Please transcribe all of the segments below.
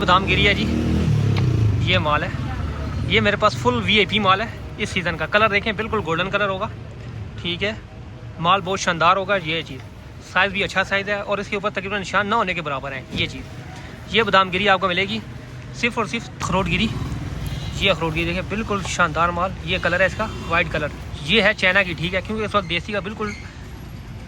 बादाम गिरी है जी, ये माल है। ये मेरे पास फुल वीआईपी माल है इस सीज़न का। कलर देखें बिल्कुल गोल्डन कलर होगा, ठीक है। माल बहुत शानदार होगा। ये चीज़ साइज़ भी अच्छा साइज़ है और इसके ऊपर तकरीबन निशान ना होने के बराबर है। ये चीज़ ये बादाम गिरी आपको मिलेगी सिर्फ़ और सिर्फ अखरोट गिरी। ये अखरोट गिरी देखें बिल्कुल शानदार माल। ये कलर है इसका वाइट कलर। ये है चाइना की, ठीक है, क्योंकि इस वक्त देसी का बिल्कुल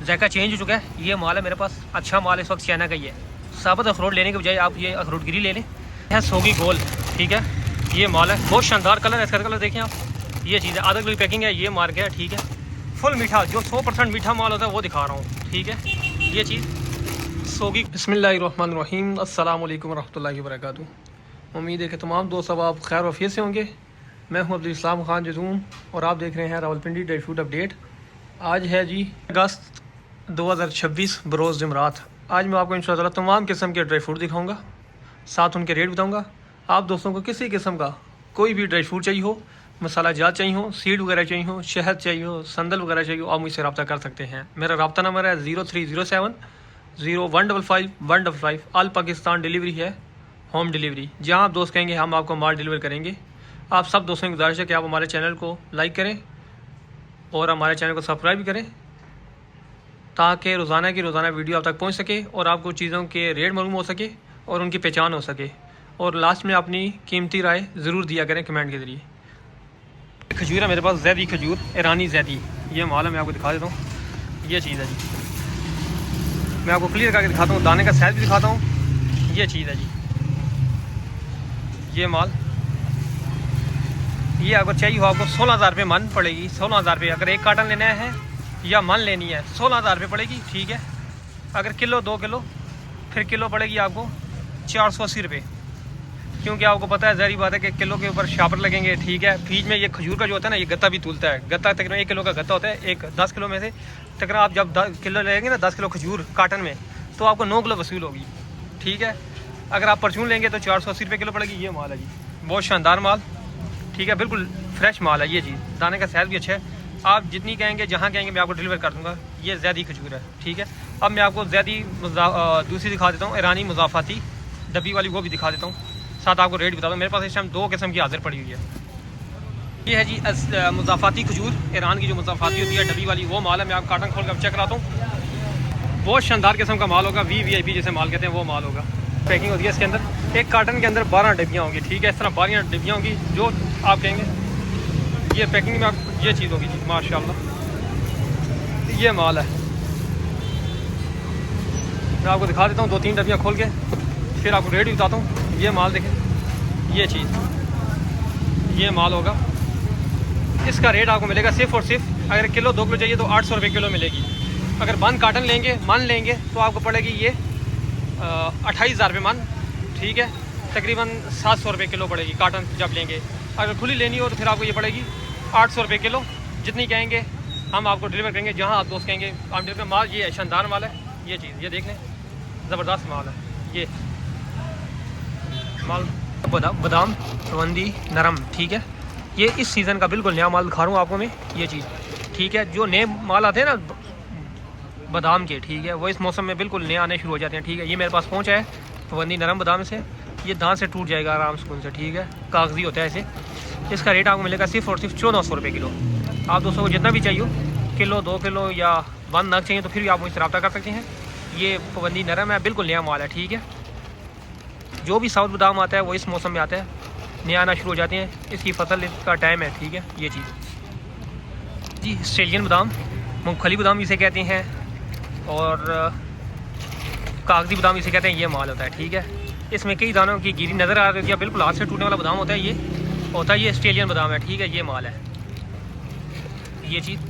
जायका चेंज हो चुका है। ये माल है मेरे पास, अच्छा माल इस वक्त चाइना का ही है। साबुत अखरोट लेने के बजाय आप ये अखरोट गिरी ले लें। है सोगी गोल, ठीक है। ये माल है, बहुत शानदार कलर है इसका। कलर देखें आप, ये चीज़ है। आधा किलो पैकिंग है, ये मार्क है, ठीक है। फुल मीठा, जो 100% मीठा माल होता है वो दिखा रहा हूँ, ठीक है। ये चीज़ सोगी। बिस्मिल्लाहिर्रहमानिर्रहीम, अस्सलाम वालेकुम रहमतुल्लाहि व बरकातुहू। उम्मीद है कि तमाम दोस्त अब आप खैर वफियत से होंगे। मैं हूँ अब्दुल इस्लाम खान जज़ूम और आप देख रहे हैं रावलपिंडी ड्राई फ्रूट अपडेट। आज है जी अगस्त 2026 बरोज़ जुमरात। आज मैं आपको इंशाअल्लाह तमाम किस्म के ड्राई फ्रूट दिखाऊंगा, साथ उनके रेट बताऊंगा। आप दोस्तों को किसी किस्म का कोई भी ड्राई फ्रूट चाहिए हो, मसाला जात चाहिए हो, सीड वगैरह चाहिए हो, शहद चाहिए हो, संदल वगैरह चाहिए हो, आप मुझसे रब्ता कर सकते हैं। मेरा रब्ता नंबर है 0307 0155 155। ऑल पाकिस्तान डिलीवरी है, होम डिलीवरी। जहाँ आप दोस्त कहेंगे हम आपको माल डिलीवर करेंगे। आप सब दोस्तों की गुजारिश है कि आप हमारे चैनल को लाइक करें और हमारे चैनल को सब्सक्राइब भी करें, ताकि रोज़ाना की रोज़ाना वीडियो आप तक पहुंच सके और आपको चीज़ों के रेट मालूम हो सके और उनकी पहचान हो सके। और लास्ट में अपनी कीमती राय ज़रूर दिया करें कमेंट के ज़रिए। खजूर है मेरे पास, जैदी खजूर, ईरानी जैदी। ये माल है, मैं आपको दिखा देता हूँ। ये चीज़ है जी, मैं आपको क्लियर करके दिखाता हूँ, दाने का साइज़ भी दिखाता हूँ। ये चीज़ है जी, ये माल। ये अगर चाहिए हो आपको 16,000 रुपये मन पड़ेगी। 16,000 रुपये अगर एक कार्टन लेना है या मन लेनी है 16,000 रुपये पड़ेगी, ठीक है। अगर किलो 2 किलो फिर किलो पड़ेगी आपको 480 रुपये, क्योंकि आपको पता है ज़ाहिर बात है कि किलो के ऊपर शापर लगेंगे, ठीक है। बीच में ये खजूर का जो होता है ना, ये गत्ता भी तुलता है। गत्ता तकरीबन 1 किलो का गत्ता होता है, एक 10 किलो में से तकरीबन आप जब 10 किलो लेंगे ना, 10 किलो खजूर कार्टन में, तो आपको 9 किलो वसूल होगी, ठीक है। अगर आप परचून लेंगे तो 480 रुपये किलो पड़ेगी। ये माल है जी, बहुत शानदार माल, ठीक है, बिल्कुल फ्रेश माल है। ये चीज़ दाने का साइज़ भी अच्छा है। आप जितनी कहेंगे, जहाँ कहेंगे, मैं आपको डिलीवर कर दूँगा। ये ज़ैदी खजूर है, ठीक है। अब मैं आपको ज़ैदी दूसरी दिखा देता हूँ, ईरानी मुज़ाफ़ाती डब्बी वाली, वो भी दिखा देता हूँ, साथ आपको रेट बता दूँ। मेरे पास इस टाइम 2 किस्म की हाजिर पड़ी हुई है। ये है जी मुज़ाफ़ाती खजूर, ईरान की जो मुज़ाफ़ाती होती है डब्बी वाली, वो माल है। मैं आप कार्टन खोल कर चेक कराता हूँ। बहुत शानदार किस्म का माल होगा, वीआईपी जैसे माल कहते हैं वो माल होगा। पैकिंग होती है इसके अंदर, एक कार्टन के अंदर 12 डब्बियाँ होंगी, ठीक है। इस तरह 12 डब्बियाँ होंगी, जो आप कहेंगे। ये पैकिंग में आप ये चीज़ होगी जी, माशाल्लाह। ये माल है, मैं आपको दिखा देता हूँ 2-3 डब्बियाँ खोल के, फिर आपको रेट भी बताता हूँ। ये माल देखें, ये चीज़, ये माल होगा। इसका रेट आपको मिलेगा सिर्फ़ और सिर्फ, अगर किलो 2 किलो चाहिए तो 800 रुपये किलो मिलेगी। अगर बंद काटन लेंगे, मन लेंगे, तो आपको पड़ेगी ये 28,000 रुपये मन, ठीक है। तकरीबन 700 रुपये किलो पड़ेगी काटन जब लेंगे। अगर खुली लेनी हो तो फिर आपको ये पड़ेगी 800 रुपये किलो। जितनी कहेंगे हम आपको डिलीवर करेंगे, जहाँ आप दोस्त कहेंगे हम डिलीवर। माल ये शानदार माल है, ये चीज़, ये देख लें, ज़बरदस्त माल है। ये माल बादाम रवंदी नरम, ठीक है। ये इस सीज़न का बिल्कुल नया माल दिखा रहा हूँ आपको मैं। ये चीज़, ठीक है, जो नए माल आते हैं ना बादाम के, ठीक है, वो इस मौसम में बिल्कुल नए आने शुरू हो जाते हैं, ठीक है। ये मेरे पास पहुँचा है रवंदी नरम बादाम से। ये दांत से टूट जाएगा आराम सुकून से, ठीक है, कागजी होता है ऐसे। इसका रेट आपको मिलेगा सिर्फ़ और सिर्फ 1400 रुपये किलो। आप दोस्तों को जितना भी चाहिए, किलो 2 किलो या 1 नग चाहिए, तो फिर भी आप मुझसे रब्ता कर सकते हैं। ये पाबंदी नरम है, बिल्कुल नया माल है, ठीक है। जो भी साउथ बादाम आता है वो इस मौसम में आता है, नया आना शुरू हो जाते हैं, इसकी फसल का टाइम है, ठीक है। ये चीज़ जी, ऑस्ट्रेलियन बादाम, मूंगफली बादाम इसे कहते हैं, और कागजी बादाम इसे कहते हैं। ये माल होता है, ठीक है। इसमें कई दानों की गिरी नज़र आ रही है, बिल्कुल हाथ से टूटने वाला बादाम होता है। ये होता है, ये ऑस्ट्रेलियन बादाम है, ठीक है। ये माल है, ये चीज़।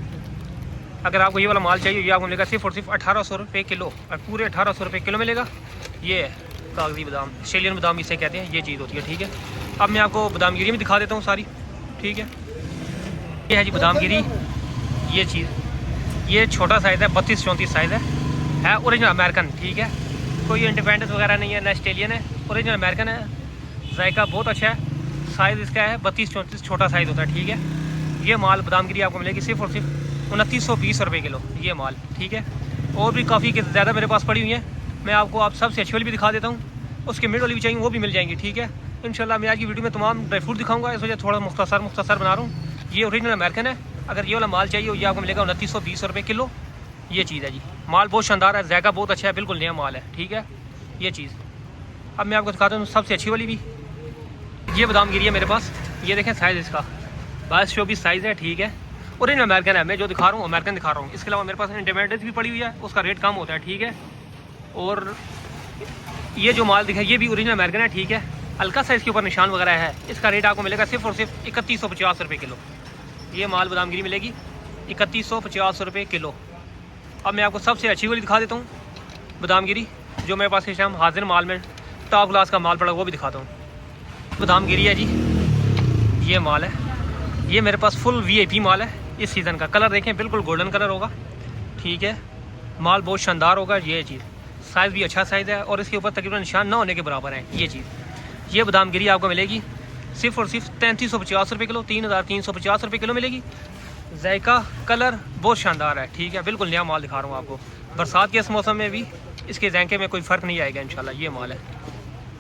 अगर आपको ये वाला माल चाहिए, ये आपको मिलेगा सिर्फ़ और सिर्फ 1800 रुपये किलो, और पूरे 1800 रुपये किलो मिलेगा। ये है कागजी बादाम, ऑस्ट्रेलियन बादाम इसे कहते हैं, ये चीज़ होती है, ठीक है। अब मैं आपको बादाम गिरी में दिखा देता हूँ सारी, ठीक है। ये है जी बादाम गिरी, ये चीज़, ये छोटा साइज़ है, 32-34 साइज़ है ओरिजिनल अमेरिकन, ठीक है। कोई इंडिपेंडेंस वगैरह नहीं है, ना ऑस्ट्रेलियन है, ओरिजिनल अमेरिकन है। जायका बहुत अच्छा है, साइज़ इसका है 32-34, छोटा साइज़ होता है, ठीक है। ये माल बादाम गिरी आपको मिलेगी सिर्फ़ और सिर्फ 2920 रुपये किलो, ये माल, ठीक है। और भी काफ़ी ज़्यादा मेरे पास पड़ी हुई है, मैं आपको आप सबसे अच्छी वाली भी दिखा देता हूँ। उसके मिड वाली भी चाहिए वो भी मिल जाएंगी, ठीक है। इंशाल्लाह मैं आज की वीडियो में तमाम ड्राई फ्रूट दिखाऊंगा, इस वजह थोड़ा मुख्तसर बना रहा हूँ। ये ओरिजिनल अमेरिकन है। अगर ये वाला माल चाहिए ये आपको मिलेगा 2920 रुपये किलो। ये चीज़ है जी, माल बहुत शानदार है, जायका बहुत अच्छा है, बिल्कुल नया माल है, ठीक है। ये चीज़ अब मैं आपको दिखाता हूँ सबसे अच्छी वाली भी। ये बादाम गिरी है मेरे पास, ये देखें साइज़ इसका 22-24 साइज़ है, ठीक है। ओरिजिनल अमेरिकन है, मैं जो दिखा रहा हूँ अमेरिकन दिखा रहा हूँ। इसके अलावा मेरे पास इंटरमीडिएट भी पड़ी हुई है, उसका रेट कम होता है, ठीक है। और ये जो माल दिखा ये भी ओरिजिनल अमेरिकन है, ठीक है। हल्का सा इसके ऊपर निशान वगैरह है। इसका रेट आपको मिलेगा सिर्फ और सिर्फ 3150 रुपये किलो। ये माल बादाम गिरी मिलेगी 3150 रुपये किलो। अब मैं आपको सबसे अच्छी वाली दिखा देता हूँ बादाम गिरी, जो मेरे पास इस टाइम हाजिर माल में टॉप क्लास का माल पड़ा वो भी दिखाता हूँ। बादाम गिरी है जी, ये माल है, ये मेरे पास फुल VIP माल है इस सीज़न का। कलर देखें बिल्कुल गोल्डन कलर होगा, ठीक है। माल बहुत शानदार होगा। ये चीज़ साइज़ भी अच्छा साइज़ है और इसके ऊपर तकरीबन निशान ना होने के बराबर है। ये चीज़ ये बादाम गिरी आपको मिलेगी सिर्फ और सिर्फ 3350 रुपये किलो, 3350 रुपये किलो मिलेगी। जायका कलर बहुत शानदार है, ठीक है, बिल्कुल नया माल दिखा रहा हूँ आपको। बरसात के इस मौसम में भी इसके जायके में कोई फ़र्क नहीं आएगा इंशाल्लाह। ये माल है,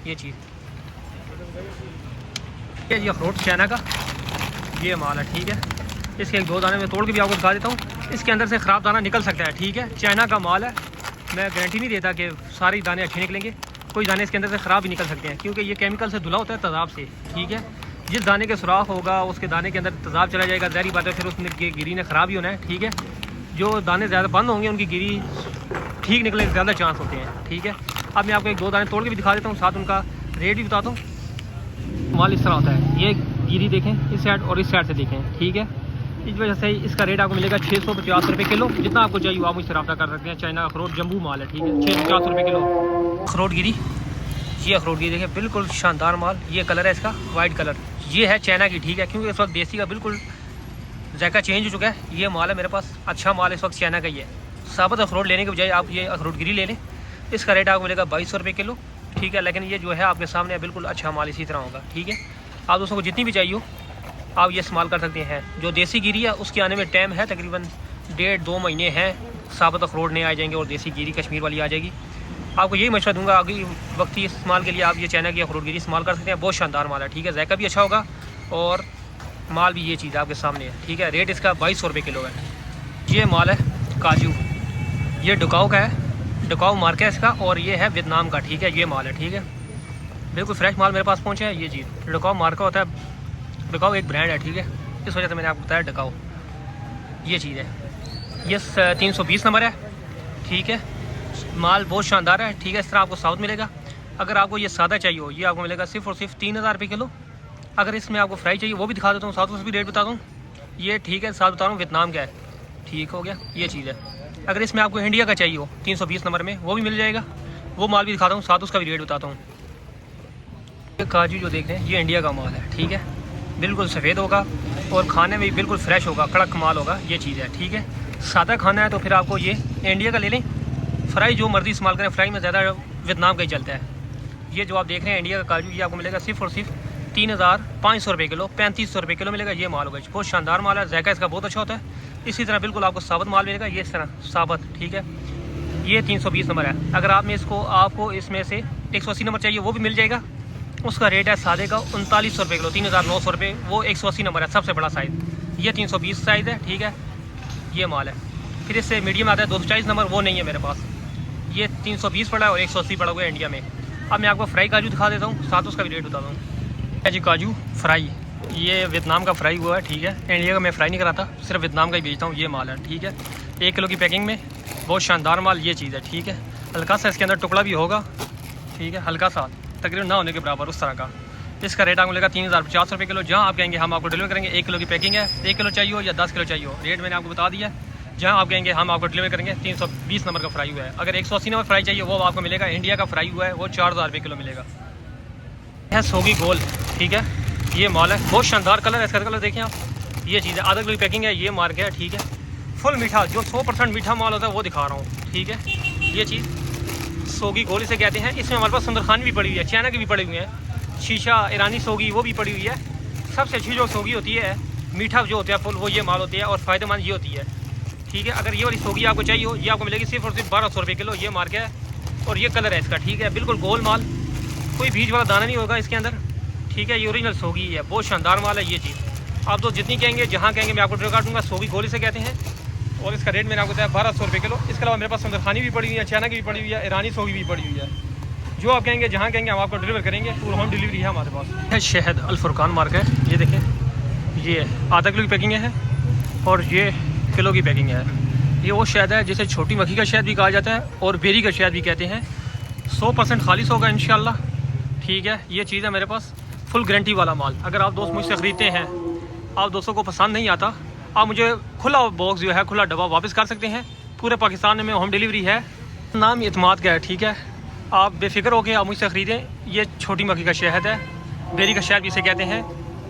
ये चीज़ ये अखरोट चाइना का ये माल है, ठीक है। इसके एक दो दाने में तोड़ के भी आपको दिखा देता हूँ। इसके अंदर से ख़राब दाना निकल सकता है, ठीक है। चाइना का माल है, मैं गारंटी नहीं देता कि सारे दाने अच्छे निकलेंगे, कोई दाने इसके अंदर से ख़राब भी निकल सकते हैं, क्योंकि ये केमिकल से धुला होता है तेज़ाब से, ठीक है। जिस दाने के सुराख होगा उसके दाने के अंदर तेज़ाब चला जाएगा, ज़ाहिर बात है फिर उसने गिरी ने ख़राब ही होना है, ठीक है। जो दाने ज़्यादा बंद होंगे उनकी गिरी ठीक निकलने के ज़्यादा चांस होते हैं, ठीक है। अब मैं आपको एक दो दाने तोड़ के भी दिखा देता हूँ, साथ उनका रेट भी बताता हूँ। माल इस तरह होता है, ये गिरी देखें इस साइड और इस साइड से देखें, ठीक है। इस वजह से इसका रेट आपको मिलेगा 650 रुपये किलो। जितना आपको चाहिए आप मुझसे रब्ता कर सकते हैं। चाइना अखरोट जम्बू माल है, ठीक है, 650 रुपये किलो। अखरोट गिरी, ये अखरोट गिरी देखें बिल्कुल शानदार माल। ये कलर है इसका वाइट कलर, ये है चाइना की, ठीक है, क्योंकि इस वक्त देसी का बिल्कुल जायका चेंज हो चुका है। ये माल है मेरे पास, अच्छा माल इस वक्त चाइना का ही है। साबुत अखरोट लेने के बजाय आप ये अखरोट गिरी ले लें। इसका रेट आपको मिलेगा 2200 रुपये किलो, ठीक है। लेकिन ये जो है आपके सामने बिल्कुल अच्छा माल इसी तरह होगा, ठीक है। आप दोस्तों को जितनी भी चाहिए हो आप ये इस्तेमाल कर सकते हैं। जो देसी गिरी है उसके आने में टाइम है, तकरीबन 1.5-2 महीने हैं। साबुत अखरोट नए आ जाएंगे और देसी गिरी कश्मीर वाली आ जाएगी। आपको यही मशवरा दूंगा, आगे वक्ती इस्तेमाल के लिए आप ये चाइना की अखरोट गिरी इस्तेमाल कर सकते हैं। बहुत शानदार माल है, ठीक है, जायका भी अच्छा होगा और माल भी ये चीज़ आपके सामने है, ठीक है। रेट इसका 2200 रुपये किलो है। ये माल है काजू, ये डुकाऊ का है, डुकाऊ मार्का है इसका, और ये है वियतनाम का, ठीक है। ये माल है, ठीक है, बिल्कुल फ्रेश माल मेरे पास पहुँचा है। ये चीज़ डुकाऊ मार्का होता है, डुकाऊ एक ब्रांड है, ठीक है, इस वजह से मैंने आपको बताया डुकाऊ। ये चीज़ है, ये 320 नंबर है, ठीक है। माल बहुत शानदार है, ठीक है। इस तरह आपको साउथ मिलेगा। अगर आपको ये सादा चाहिए हो ये आपको मिलेगा सिर्फ और सिर्फ 3000 रुपये किलो। अगर इसमें आपको फ्राई चाहिए वो भी दिखा देता हूँ, साथ में भी रेट बता दूँ। ये ठीक है, साथ बता रहा हूँ वियतनाम का है, ठीक हो गया। ये चीज़ है। अगर इसमें आपको इंडिया का चाहिए हो 320 नंबर में वो भी मिल जाएगा, वो माल भी दिखाता हूँ, साथ उसका भी रेट बताता हूँ। ये काजू जो देख रहे हैं ये इंडिया का माल है, ठीक है, बिल्कुल सफ़ेद होगा और खाने में भी बिल्कुल फ्रेश होगा, कड़क माल होगा। ये चीज़ है, ठीक है। सादा खाना है तो फिर आपको ये इंडिया का ले लें। फ्राई जो मर्ज़ी इस्तेमाल करें, फ्राई में ज़्यादा वियतनाम का ही चलता है। ये जो आप देख रहे हैं इंडिया का काजू, ये आपको मिलेगा सिर्फ और सिर्फ 3500 रुपये किलो, 3500 रुपये किलो मिलेगा। ये माल होगा, बहुत शानदार माल है, जायका इसका बहुत अच्छा होता है। इसी तरह बिल्कुल आपको साबुत माल मिलेगा, ये इस तरह साबुत, ठीक है। ये 320 नंबर है। अगर आपको इसमें से 180 नंबर चाहिए वो भी मिल जाएगा। उसका रेट है सादे का 3900 रुपये किलो, 3900 रुपये। वो 180 नंबर है, सबसे बड़ा साइज़। ये 320 साइज़ है, ठीक है, ये माल है। फिर इससे मीडियम आता है 240 नंबर, वो नहीं है मेरे पास। ये 320 पड़ा है और 180 पड़ा हुआ है इंडिया में। अब मैं आपको फ्राई काजू दिखा देता हूँ, साथ उसका भी रेट बता दूँ। जी काजू फ्राई, ये वियतनाम का फ्राई हुआ है, ठीक है। इंडिया का मैं फ्राई नहीं कराता, सिर्फ वियतनाम का ही बेचता हूँ। ये माल है, ठीक है, 1 किलो की पैकिंग में, बहुत शानदार माल। ये चीज़ है, ठीक है। हल्का सा इसके अंदर टुकड़ा भी होगा, ठीक है, हल्का सा, तकरीबन ना होने के बराबर उस तरह का। इसका रेट आपको मिलेगा 3050 रुपये किलो। जहाँ आप कहेंगे हम आपको डिलीवर करेंगे। 1 किलो की पैकिंग है, 1 किलो चाहिए हो या 10 किलो चाहिए हो, रेट मैंने आपको बता दिया है। जहाँ आप कहेंगे हम आपको डिलीवर करेंगे। 320 नंबर का फ्राई हुआ है। अगर 180 नंबर फ्राई चाहिए वो आपको मिलेगा, इंडिया का फ्राई हुआ है, वो 4000 रुपये किलो मिलेगा। है सोगी गोल, ठीक है, ये माल है, बहुत शानदार कलर है इसका, कलर देखें आप। ये चीज़ है, आधा किलो की पैकिंग है, ये मार्क है, ठीक है। फुल मीठा, जो 100% मीठा माल होता है वो दिखा रहा हूँ, ठीक है। ये चीज़ सोगी गोल इसे कहते हैं। इसमें हमारे पास सुंदरखानी भी पड़ी हुई है, चाइना की भी पड़ी हुई है, शीशा ईरानी सोगी वो भी पड़ी हुई है। सबसे अच्छी जो सोगी होती है, मीठा जो होता है फुल, वो ये माल होती है और फ़ायदेमंद ये होती है, ठीक है। अगर ये वाली सोगी आपको चाहिए हो ये आपको मिलेगी सिर्फ और सिर्फ 1200 रुपये किलो। ये मार्क है और ये कलर है इसका, ठीक है, बिल्कुल गोल माल, कोई बीज वाला दाना नहीं होगा इसके अंदर, ठीक है। ये ओरिजिनल सोगी है, बहुत शानदार माल है ये चीज़। आप दोस्त जितनी कहेंगे, जहाँ कहेंगे मैं आपको डिलीवर कर दूँगा। सोगी गोली से कहते हैं और इसका रेट मैंने आपको बताया 1200 रुपये किलो। इसके अलावा मेरे पास संदरखानी भी पड़ी हुई है, चाइना की भी पड़ी हुई है, ईरानी सोगी भी पड़ी हुई है। जो आप कहेंगे, जहाँ कहेंगे हम आपको डिलीवर करेंगे। पूरा होम डिलीवरी है हमारे पास। शहद अल फुरकान मार्क है, ये देखें, ये आधा किलो की पैकिंग है और ये किलो की पैकिंग है। ये वो शहद है जिसे छोटी मक्खी का शहद भी कहा जाता है और बेरी का शहद भी कहते हैं। 100% खालिश होगा इंशाल्लाह, ठीक है। ये चीज़ है मेरे पास, फुल गारंटी वाला माल। अगर आप दोस्त मुझसे ख़रीदते हैं, आप दोस्तों को पसंद नहीं आता, आप मुझे खुला बॉक्स जो है, खुला डब्बा वापस कर सकते हैं। पूरे पाकिस्तान में होम डिलीवरी है। नाम इतमाद का है, ठीक है। आप बेफिक्र होकर आप मुझसे ख़रीदें। ये छोटी मक्खी का शहद है, बेरी का शहद भी इसे कहते हैं।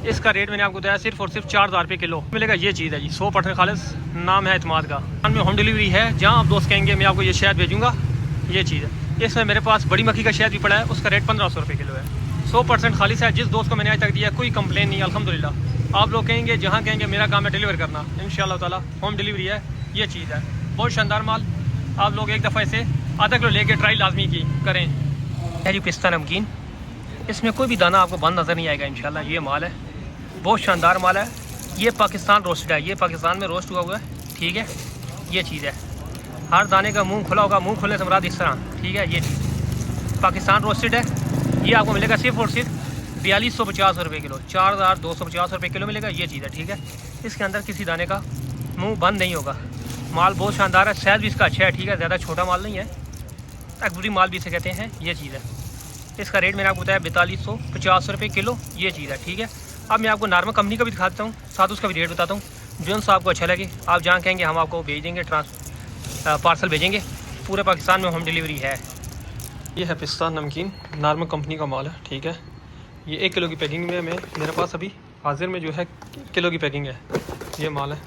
इसका रेट मैंने आपको बताया सिर्फ और सिर्फ 4000 रुपये किलो मिलेगा। ये चीज़ है जी, 100% खालिस। नाम है इतमाद का। में होम डिलीवरी है। जहाँ आप दोस्त कहेंगे मैं आपको ये शहद भेजूँगा, ये चीज़ है। इसमें मेरे पास बड़ी मक्खी का शहद भी पड़ा है, उसका रेट 1500 रुपये किलो है। 100% खालिस है। जिस दोस्त को मैंने आज तक दिया कोई कंप्लेन नहीं, अल्हम्दुलिल्लाह। आप लोग कहेंगे, जहाँ कहेंगे मेरा काम है डिलीवर करना, इंशाअल्लाह ताला होम डिलीवरी है। ये चीज़ है, बहुत शानदार माल। आप लोग एक दफ़ा इसे आधा किलो लेके ट्राई लाजमी की करें। है जी पिस्ता नमकीन, इसमें कोई भी दाना आपको बंद नज़र नहीं आएगा इंशाल्लाह। ये माल है, बहुत शानदार माल है। ये पाकिस्तान रोस्टेड है, ये पाकिस्तान में रोस्ट हुआ हुआ है, ठीक है। ये चीज़ है, हर दाने का मुंह खुला होगा, मुंह खुलने से मुराद इस तरह, ठीक है। ये चीज़ पाकिस्तान रोस्टेड है। ये आपको मिलेगा सिर्फ और सिर्फ 4250 रुपये किलो, 4250 रुपये किलो मिलेगा। ये चीज़ है, ठीक है। इसके अंदर किसी दाने का मुँह बंद नहीं होगा। माल बहुत शानदार है, साइज़ भी इसका अच्छा है, ठीक है। ज़्यादा छोटा माल नहीं है, अकबरी माल भी इसे कहते हैं। ये चीज़ है, इसका रेट मैंने आपको बताया 4250 रुपये किलो। ये चीज़ है, ठीक है। अब मैं आपको नॉर्मल कंपनी का भी दिखाता हूँ, साथ उसका भी रेट बताता हूँ। जो सा आपको अच्छा लगे, आप जहाँ कहेंगे हम आपको भेज देंगे, पार्सल भेजेंगे। पूरे पाकिस्तान में होम डिलीवरी है। ये है पिस्ता नमकीन, नॉर्मल कंपनी का माल है, ठीक है। ये 1 किलो की पैकिंग में मेरे पास अभी हाजिर में जो है किलो की पैकिंग है। ये माल है,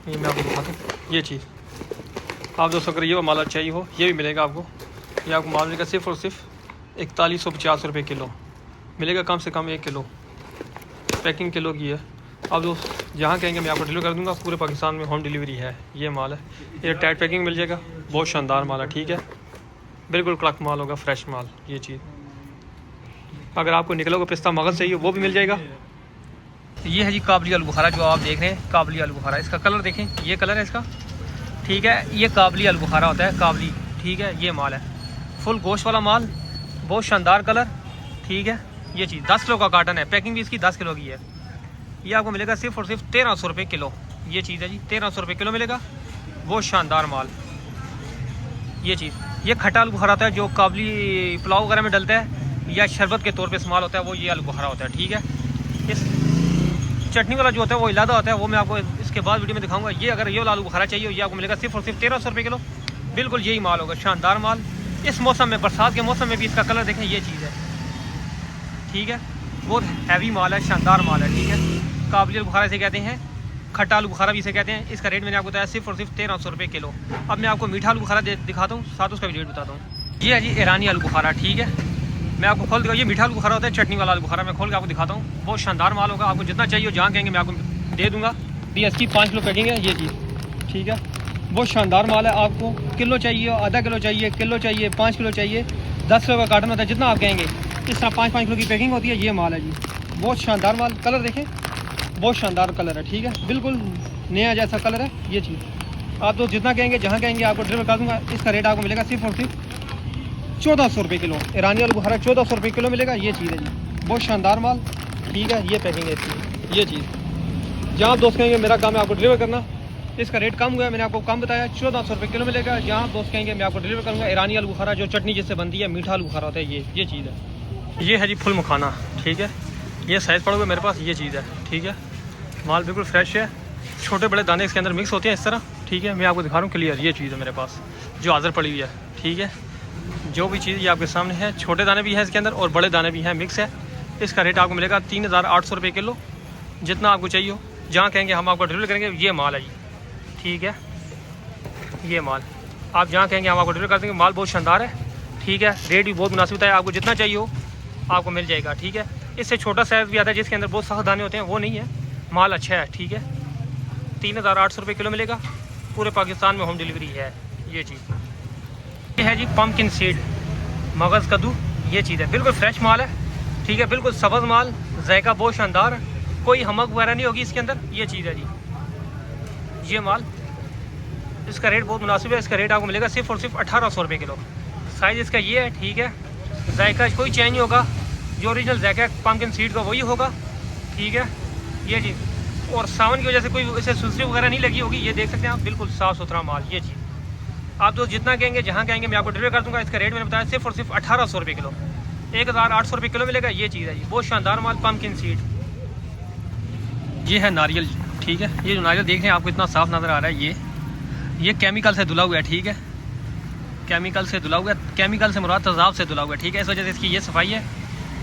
ये मैं आपको दिखाता हूँ। ये चीज़ आप दोस्तों अगर ये माल चाहिए हो, ये भी मिलेगा आपको। ये आपको माल मिलेगा सिर्फ और सिर्फ 4150 रुपये किलो मिलेगा, कम से कम 1 किलो पैकिंग किलो की है। आप दोस्त जहाँ कहेंगे मैं आपको डिलीवर कर दूँगा। पूरे पाकिस्तान में होम डिलीवरी है। ये माल है, ये टाइट पैकिंग मिल जाएगा, बहुत शानदार माल है, ठीक है। बिल्कुल कड़क माल होगा, फ्रेश माल। ये चीज़ अगर आपको निकला हुआ पिस्ता मगज़ चाहिए वो भी मिल जाएगा। ये है जी काबली आलू बुखारा, जो आप देख रहे हैं काबली आलू बुखारा। इसका कलर देखें, ये कलर है इसका, ठीक है। ये काबली आलू बुखारा होता है, काबली, ठीक है। ये माल है फुल गोश्त वाला माल, बहुत शानदार कलर, ठीक है। ये चीज़ 10 किलो का कार्टन है, पैकिंग भी इसकी 10 किलो की है। ये आपको मिलेगा सिर्फ और सिर्फ 1300 रुपये किलो। ये चीज़ है जी, 1300 रुपये किलो मिलेगा, बहुत शानदार माल। ये चीज़, ये खट्टा आलू बुखारा होता है, जो काबली पुलाव वगैरह में डलता है या शरबत के तौर पे इस्तेमाल होता है, वो ये आलू बुखारा होता है, ठीक है। इस चटनी वाला जो होता है वो इलादा होता है, वो मैं आपको इसके बाद वीडियो में दिखाऊंगा। ये अगर ये वाला आलू बुखारा चाहिए, ये आपको मिलेगा सिर्फ और सिर्फ 1300 रुपये किलो। बिल्कुल यही माल होगा, शानदार माल। इस मौसम में, बरसात के मौसम में भी इसका कलर देखें, ये चीज़ है, ठीक है। बहुत हैवी माल है, शानदार माल है, ठीक है। काबली आलू बुखारा इसे कहते हैं, खट्टा आलू बुखारा भी इसे कहते हैं। इसका रेट मैंने आपको बताया सिर्फ और सिर्फ 1300 रुपये किलो। अब मैं आपको मीठा आलू बुखारा दिखाता हूँ, साथ उसका भी रेट बताता हूँ। ये है जी ईरानी आलू बुखारा, ठीक है। मैं आपको खोल दिखा, ये मीठा आलू बुखारा होता है, चटनी वाला आलू बुखारा। मैं खोल के आपको दिखाता हूँ, बहुत शानदार माल होगा। आपको जितना चाहिए जहाँ कहेंगे मैं आपको दे दूँगा। ये इसकी 5 किलो पैकिंग है, ये चीज़, ठीक है। बहुत शानदार माल है। आपको किलो चाहिए, आधा किलो चाहिए, किलो चाहिए, 5 किलो चाहिए, 10 किलो का कार्टन होता है, जितना आप कहेंगे। इस तरह 5-5 किलो की पैकिंग होती है। ये माल है जी, बहुत शानदार माल। कलर देखें, बहुत शानदार कलर है, ठीक है। बिल्कुल नया जैसा कलर है। ये चीज़ आप तो जितना कहेंगे, जहाँ कहेंगे आपको डिलीवर कर दूँगा। इसका रेट आपको मिलेगा सिर्फ और सिर्फ 1400 रुपये किलो। ईरानी आलू बुखारा 1400 रुपये किलो मिलेगा। ये चीज़ है जी, बहुत शानदार माल, ठीक है। ये पैकिंग है इसकी। ये चीज़ जहाँ आप दोस्त कहेंगे मेरा काम है आपको डिलीवर करना, इसका रेट कम हुआ है, मैंने आपको कम बताया, 1400 रुपये किलो मिलेगा। जहाँ आप दोस्त कहेंगे मैं आपको डिलीवर करूँगा। ईरानी आलू बुखारा जो चटनी जिससे बनती है, मीठा आलू बुखारा होता है, ये चीज़ है। ये है जी फुल मखाना, ठीक है। ये साइज़ पड़ा हुआ मेरे पास, ये चीज़ है, ठीक है। माल बिल्कुल फ्रेश है, छोटे बड़े दाने इसके अंदर मिक्स होते हैं इस तरह, ठीक है। मैं आपको दिखा रहा हूँ क्लियर। ये चीज़ है मेरे पास जो हाज़िर पड़ी हुई है, ठीक है। जो भी चीज़ ये आपके सामने है, छोटे दाने भी हैं इसके अंदर और बड़े दाने भी हैं, मिक्स है। इसका रेट आपको मिलेगा 3800 रुपये किलो, जितना आपको चाहिए हो। जहाँ कहेंगे हम आपको डिलीवर करेंगे। ये माल है जी, ठीक है। ये माल आप जहाँ कहेंगे हम आपको डिलीवर कर देंगे। माल बहुत शानदार है, ठीक है। रेट भी बहुत मुनासिब है, आपको जितना चाहिए हो आपको मिल जाएगा, ठीक है। इससे छोटा साइज़ भी आता है जिसके अंदर बहुत सख्त दाने होते हैं, वो नहीं है। माल अच्छा है, ठीक है। 3800 रुपये किलो मिलेगा, पूरे पाकिस्तान में होम डिलीवरी है। ये चीज़ ये है जी पम्पकिन सीड, मगज़ कद्दू, ये चीज़ है, बिल्कुल फ्रेश माल है, ठीक है, बिल्कुल सब्ज़ माल, जायका बहुत शानदार, कोई हमक वगैरह नहीं होगी इसके अंदर। ये चीज़ है जी, ये माल, इसका रेट बहुत मुनासिब है। इसका रेट आपको मिलेगा सिर्फ और सिर्फ 1800 रुपये किलो। साइज़ इसका ये है, ठीक है, जायका कोई चेंज नहीं होगा, जो ओरिजिनल जायका पम्पकिन सीड का वही होगा, ठीक है, ये चीज़। और सावन की वजह से कोई इसे सुसरी वगैरह नहीं लगी होगी, ये देख सकते हैं आप, बिल्कुल साफ़ सुथरा माल। ये चीज़ आप तो जितना कहेंगे, जहाँ कहेंगे मैं आपको डिलीवर कर दूँगा। इसका रेट मैंने बताया सिर्फ और सिर्फ 1800 रुपये किलो, 1800 रुपये किलो मिलेगा। ये चीज़ है जी, बहुत शानदार माल, पम्पकिन सीड। ये है नारियल, ठीक है, ये जो नारियल देख रहे हैं आपको इतना साफ़ नज़र आ रहा है, ये केमिकल से धुला हुआ है, ठीक है, केमिकल से धुला हुआ है। केमिकल से मुराद तेज़ाब से धुला हुआ है, ठीक है, इस वजह से इसकी ये सफाई है।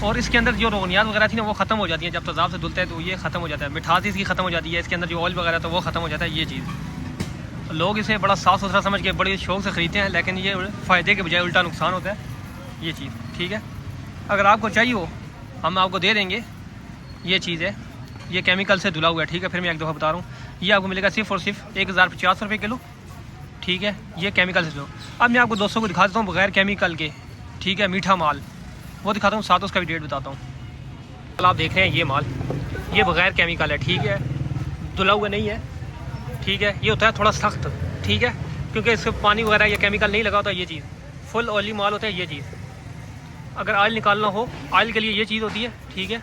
और इसके अंदर जो रोगनियात वगैरह थी ना, वो ख़त्म हो जाती है जब तेज़ाब से धुलता है, तो ये ख़त्म हो जाता है, मिठास इसकी ख़त्म हो जाती है, इसके अंदर जो ऑयल वगैरह तो वो ख़त्म हो जाता है। ये चीज़ लोग इसे बड़ा साफ़ सुथरा समझ के बड़े शौक से ख़रीदते हैं, लेकिन ये फ़ायदे के बजाय उल्टा नुकसान होता है। ये चीज़, ठीक है, अगर आपको चाहिए हो हम आपको दे देंगे। ये चीज़ है, ये केमिकल से धुला हुआ है, ठीक है, फिर मैं एक दफ़ा बता रहा हूँ, ये आपको मिलेगा सिर्फ और सिर्फ 1050 रुपये किलो, ठीक है, ये केमिकल से धुलो। अब मैं आपको दोस्तों को दिखा देता हूँ बगैर केमिकल के, ठीक है, मीठा माल, वो दिखाता हूँ, साथ उसका भी रेट बताता हूँ। कल आप देख रहे हैं ये माल, ये बगैर केमिकल है, ठीक है, धुला हुआ नहीं है, ठीक है, ये होता है थोड़ा सख्त, ठीक है, क्योंकि इससे पानी वगैरह या केमिकल नहीं लगा होता। ये चीज़ फुल ऑयली माल होता है। ये चीज़ अगर ऑयल निकालना हो, ऑयल के लिए ये चीज़ होती है, ठीक है,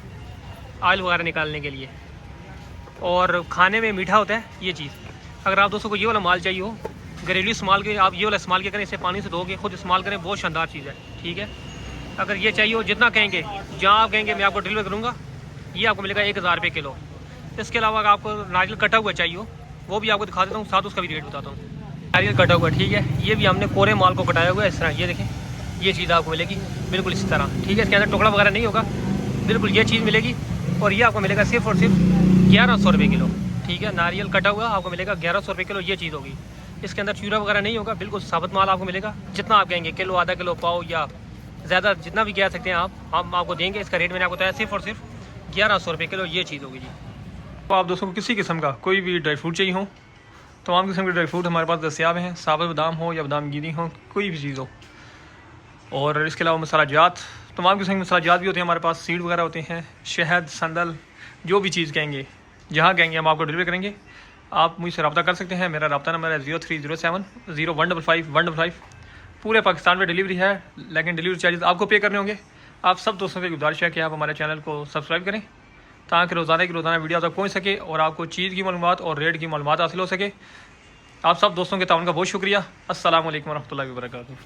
ऑयल वगैरह निकालने के लिए, और खाने में मीठा होता है। ये चीज़ अगर आप दोस्तों को ये वाला माल चाहिए हो, घरेलू इस्तेमाल के, आप ये वाला इस्तेमाल के करें, इसे पानी से धोके खुद इस्तेमाल करें, बहुत शानदार चीज़ है, ठीक है। अगर ये चाहिए हो, जितना कहेंगे, जहाँ आप कहेंगे मैं आपको डिलीवर करूँगा, ये आपको मिलेगा 1000 रुपये किलो। इसके अलावा अगर आपको नारियल कटा हुआ चाहिए हो, वो भी आपको दिखा देता हूँ, साथ उसका भी रेट बताता हूँ। नारियल कटा हुआ, ठीक है, ये भी हमने कोरे माल को कटाया हुआ है, इस तरह, ये देखें, ये चीज़ आपको मिलेगी बिल्कुल इसी तरह, ठीक है, इसके अंदर टुकड़ा वगैरह नहीं होगा, बिल्कुल ये चीज़ मिलेगी। और ये आपको मिलेगा सिर्फ और सिर्फ 1100 रुपये किलो, ठीक है, नारियल कटा हुआ आपको मिलेगा 1100 रुपये किलो। ये चीज़ होगी, इसके अंदर चूरा वगैरह नहीं होगा, बिल्कुल साबुत माल आपको मिलेगा। जितना आप कहेंगे, किलो, आधा किलो, पाव या ज़्यादा, जितना भी कह सकते हैं आप, हम आपको देंगे। इसका रेट मैंने आपको बताया सिर्फ और सिर्फ 1100 रुपये किलो। ये चीज़ होगी जी। तो आप दोस्तों को किसी किस्म का कोई भी ड्राई फ्रूट चाहिए हो, तमाम किस्म के ड्राई फ्रूट हमारे पास दस्तियाब हैं, साबुत बादाम हो या बादाम गिरी हो, कोई भी चीज़ हो। और इसके अलावा मसाला जात, तमाम किस्म के मसाला जात भी होते हैं हमारे पास, सीड वगैरह होते हैं, शहद, संदल, जो भी चीज़ कहेंगे, जहाँ कहेंगे हम आपको डिलीवर करेंगे। आप मुझसे रब्ता कर सकते हैं। मेरा रब्ता नंबर है 0307 0155 155। पूरे पाकिस्तान में डिलीवरी है, लेकिन डिलीवरी चार्जेस आपको पे करने होंगे। आप सब दोस्तों से गुजारिश है कि आप हमारे चैनल को सब्सक्राइब करें, ताकि रोज़ाना की रोज़ाना वीडियो तक पहुँच सके और आपको चीज़ की मालूमात और रेट की मालूमात हासिल हो सके। आप सब दोस्तों के ताउन का बहुत शुक्रिया। अस्सलाम वालेकुम रहमतुल्लाहि व बरकातुहू।